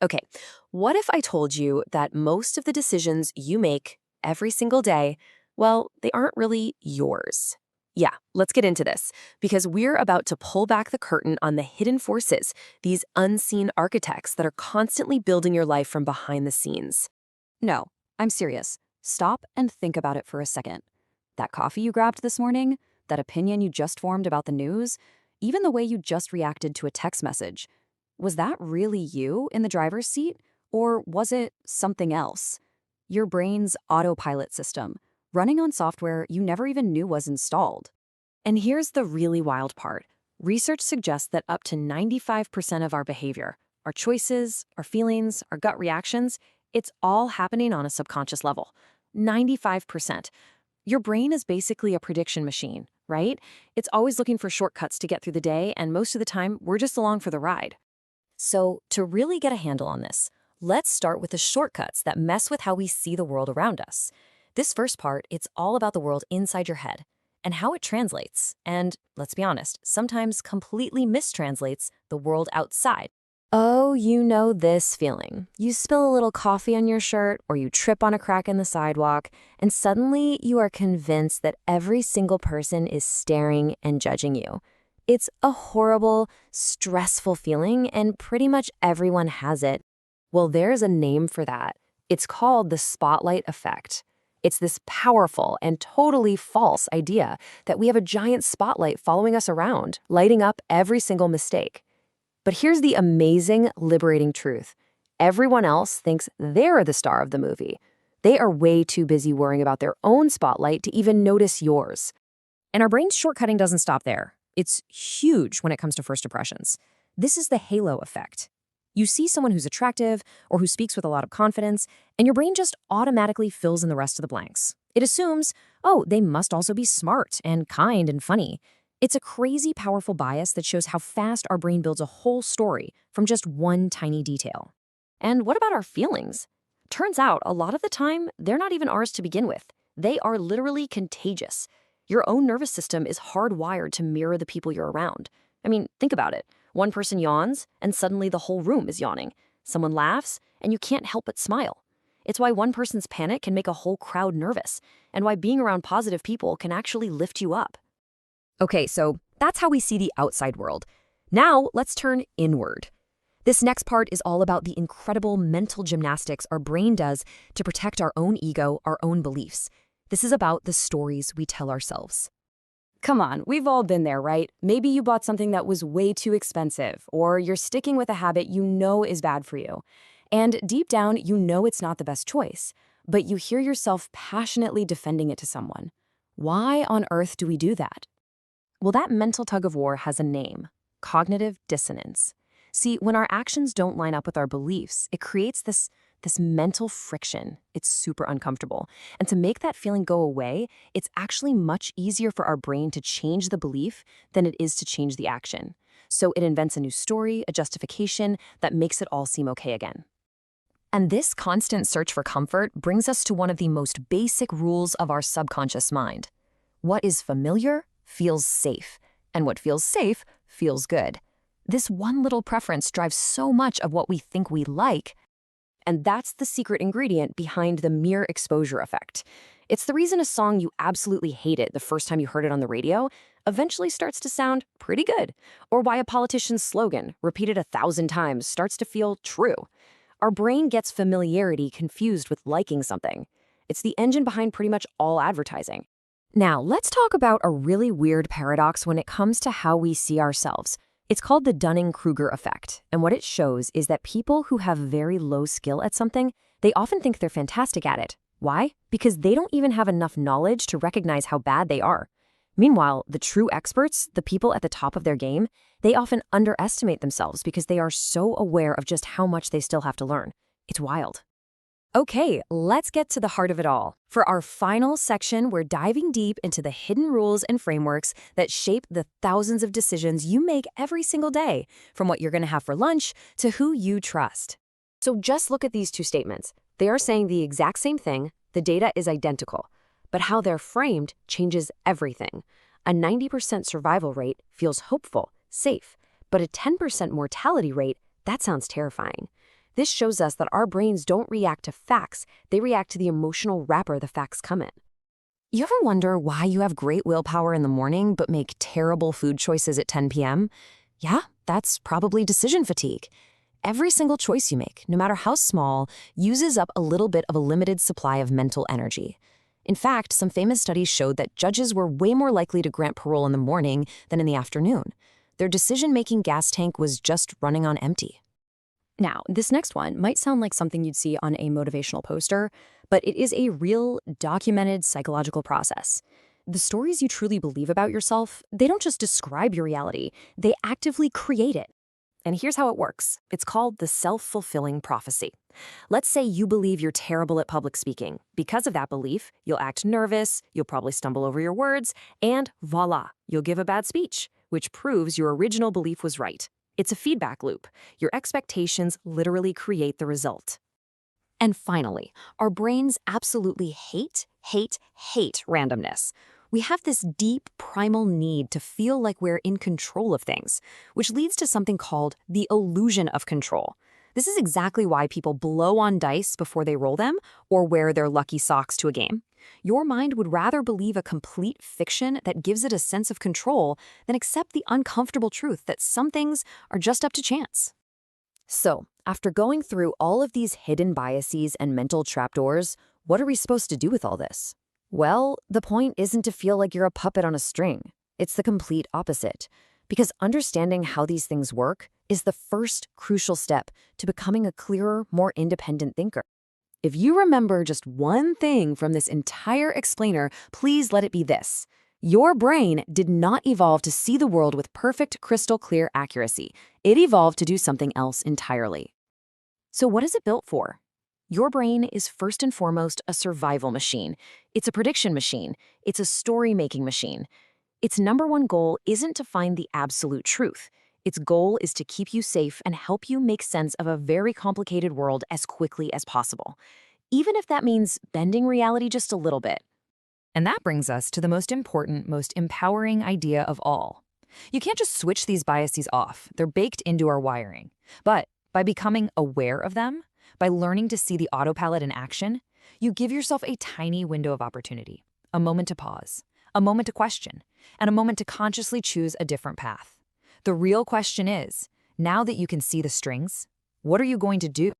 Okay, what if I told you that most of the decisions you make every single day, well, they aren't really yours? Yeah, let's get into this because we're about to pull back the curtain on the hidden forces, these unseen architects that are constantly building your life from behind the scenes. No, I'm serious. Stop and think about it for a second. That coffee you grabbed this morning, that opinion you just formed about the news, even the way you just reacted to a text message. Was that really you in the driver's seat? Or was it something else? Your brain's autopilot system, running on software you never even knew was installed. And here's the really wild part. Research suggests that up to 95% of our behavior, our choices, our feelings, our gut reactions, it's all happening on a subconscious level. 95%. Your brain is basically a prediction machine, right? It's always looking for shortcuts to get through the day, and most of the time, we're just along for the ride. So, to really get a handle on this, let's start with the shortcuts that mess with how we see the world around us. This first part, it's all about the world inside your head and how it translates, and let's be honest, sometimes completely mistranslates the world outside. Oh, you know this feeling. You spill a little coffee on your shirt or you trip on a crack in the sidewalk, and suddenly you are convinced that every single person is staring and judging you. It's a horrible, stressful feeling, and pretty much everyone has it. Well, there's a name for that. It's called the spotlight effect. It's this powerful and totally false idea that we have a giant spotlight following us around, lighting up every single mistake. But here's the amazing, liberating truth. Everyone else thinks they're the star of the movie. They are way too busy worrying about their own spotlight to even notice yours. And our brain's shortcutting doesn't stop there. It's huge when it comes to first impressions. This is the halo effect. You see someone who's attractive or who speaks with a lot of confidence, and your brain just automatically fills in the rest of the blanks. It assumes, oh, they must also be smart and kind and funny. It's a crazy, powerful bias that shows how fast our brain builds a whole story from just one tiny detail. And what about our feelings? Turns out, a lot of the time, they're not even ours to begin with. They are literally contagious. Your own nervous system is hardwired to mirror the people you're around. I mean, think about it. One person yawns, and suddenly the whole room is yawning. Someone laughs, and you can't help but smile. It's why one person's panic can make a whole crowd nervous, and why being around positive people can actually lift you up. Okay, so that's how we see the outside world. Now, let's turn inward. This next part is all about the incredible mental gymnastics our brain does to protect our own ego, our own beliefs. This is about the stories we tell ourselves. Come on, we've all been there, right? Maybe you bought something that was way too expensive, or you're sticking with a habit you know is bad for you. And deep down, you know it's not the best choice, but you hear yourself passionately defending it to someone. Why on earth do we do that? Well, that mental tug of war has a name: cognitive dissonance. See, when our actions don't line up with our beliefs, it creates this mental friction. It's super uncomfortable. And to make that feeling go away, it's actually much easier for our brain to change the belief than it is to change the action. So it invents a new story, a justification that makes it all seem okay again. And this constant search for comfort brings us to one of the most basic rules of our subconscious mind. What is familiar feels safe, and what feels safe feels good. This one little preference drives so much of what we think we like. And that's the secret ingredient behind the mere exposure effect. It's the reason a song you absolutely hated the first time you heard it on the radio eventually starts to sound pretty good, or why a politician's slogan, repeated 1,000 times, starts to feel true. Our brain gets familiarity confused with liking something. It's the engine behind pretty much all advertising. Now, let's talk about a really weird paradox when it comes to how we see ourselves. It's called the Dunning-Kruger effect, and what it shows is that people who have very low skill at something, they often think they're fantastic at it. Why? Because they don't even have enough knowledge to recognize how bad they are. Meanwhile, the true experts, the people at the top of their game, they often underestimate themselves because they are so aware of just how much they still have to learn. It's wild. Okay, let's get to the heart of it all. For our final section, we're diving deep into the hidden rules and frameworks that shape the thousands of decisions you make every single day, from what you're going to have for lunch to who you trust. So just look at these two statements. They are saying the exact same thing, the data is identical, but how they're framed changes everything. A 90% survival rate feels hopeful, safe, but a 10% mortality rate, that sounds terrifying. This shows us that our brains don't react to facts, they react to the emotional wrapper the facts come in. You ever wonder why you have great willpower in the morning but make terrible food choices at 10 p.m.? Yeah, that's probably decision fatigue. Every single choice you make, no matter how small, uses up a little bit of a limited supply of mental energy. In fact, some famous studies showed that judges were way more likely to grant parole in the morning than in the afternoon. Their decision-making gas tank was just running on empty. Now, this next one might sound like something you'd see on a motivational poster, but it is a real, documented psychological process. The stories you truly believe about yourself, they don't just describe your reality, they actively create it. And here's how it works. It's called the self-fulfilling prophecy. Let's say you believe you're terrible at public speaking. Because of that belief, you'll act nervous, you'll probably stumble over your words, and voila, you'll give a bad speech, which proves your original belief was right. It's a feedback loop. Your expectations literally create the result. And finally, our brains absolutely hate randomness. We have this deep primal need to feel like we're in control of things, which leads to something called the illusion of control. This is exactly why people blow on dice before they roll them or wear their lucky socks to a game. Your mind would rather believe a complete fiction that gives it a sense of control than accept the uncomfortable truth that some things are just up to chance. So, after going through all of these hidden biases and mental trapdoors, what are we supposed to do with all this? Well, the point isn't to feel like you're a puppet on a string. It's the complete opposite. Because understanding how these things work is the first crucial step to becoming a clearer, more independent thinker. If you remember just one thing from this entire explainer, please let it be this. Your brain did not evolve to see the world with perfect, crystal clear accuracy. It evolved to do something else entirely. So what is it built for? Your brain is first and foremost a survival machine. It's a prediction machine. It's a story-making machine. Its number one goal isn't to find the absolute truth. Its goal is to keep you safe and help you make sense of a very complicated world as quickly as possible, even if that means bending reality just a little bit. And that brings us to the most important, most empowering idea of all. You can't just switch these biases off. They're baked into our wiring. But by becoming aware of them, by learning to see the autopilot in action, you give yourself a tiny window of opportunity, a moment to pause, a moment to question, and a moment to consciously choose a different path. The real question is, now that you can see the strings, what are you going to do?